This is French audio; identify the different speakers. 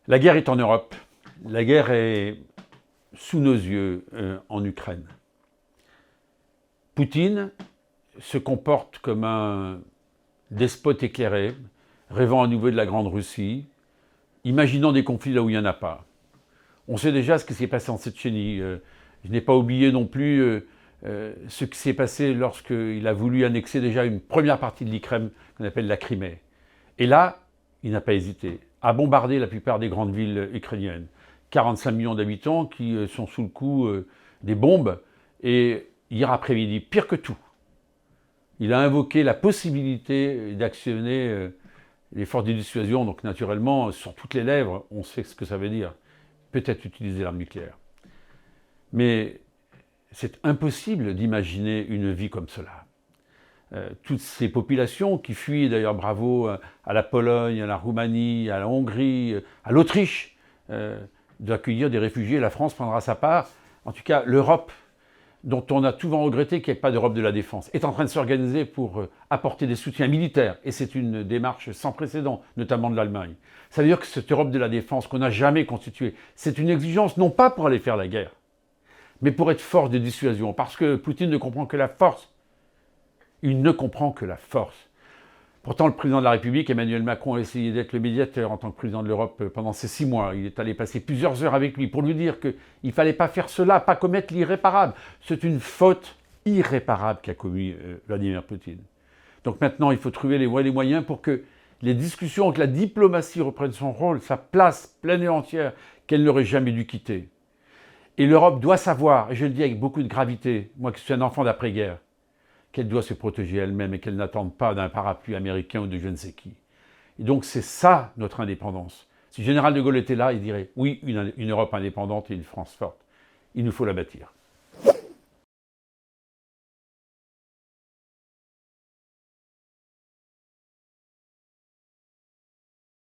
Speaker 1: La guerre est en Europe, la guerre est sous nos yeux en Ukraine. Poutine se comporte comme un despote éclairé, rêvant à nouveau de la Grande Russie, imaginant des conflits là où il n'y en a pas. On sait déjà ce qui s'est passé en Tchétchénie. Je n'ai pas oublié non plus ce qui s'est passé lorsqu'il a voulu annexer déjà une première partie de l'Ukraine qu'on appelle la Crimée. Et là, il n'a pas hésité à bombarder la plupart des grandes villes ukrainiennes. 45 millions d'habitants qui sont sous le coup des bombes. Et hier après-midi, pire que tout, il a invoqué la possibilité d'actionner les forces de dissuasion. Donc naturellement, sur toutes les lèvres, on sait ce que ça veut dire. Peut-être utiliser l'arme nucléaire. Mais c'est impossible d'imaginer une vie comme cela. Toutes ces populations qui fuient, d'ailleurs bravo à la Pologne, à la Roumanie, à la Hongrie, à l'Autriche, d'accueillir des réfugiés, la France prendra sa part. En tout cas, l'Europe, dont on a souvent regretté qu'il n'y ait pas d'Europe de la défense, est en train de s'organiser pour apporter des soutiens militaires. Et c'est une démarche sans précédent, notamment de l'Allemagne. Ça veut dire que cette Europe de la défense qu'on n'a jamais constituée, c'est une exigence non pas pour aller faire la guerre, mais pour être force de dissuasion. Parce que Poutine ne comprend que la force. Il ne comprend que la force. Pourtant, le président de la République, Emmanuel Macron, a essayé d'être le médiateur en tant que président de l'Europe pendant ces 6 mois. Il est allé passer plusieurs heures avec lui pour lui dire qu'il ne fallait pas faire cela, pas commettre l'irréparable. C'est une faute irréparable qu'a commis Vladimir Poutine. Donc maintenant, il faut trouver les voies et les moyens pour que les discussions, que la diplomatie reprenne son rôle, sa place pleine et entière, qu'elle n'aurait jamais dû quitter. Et l'Europe doit savoir, et je le dis avec beaucoup de gravité, moi qui suis un enfant d'après-guerre, qu'elle doit se protéger elle-même et qu'elle n'attende pas d'un parapluie américain ou de je ne sais qui. Et donc c'est ça notre indépendance. Si le général de Gaulle était là, il dirait oui, une Europe indépendante et une France forte. Il nous faut la bâtir.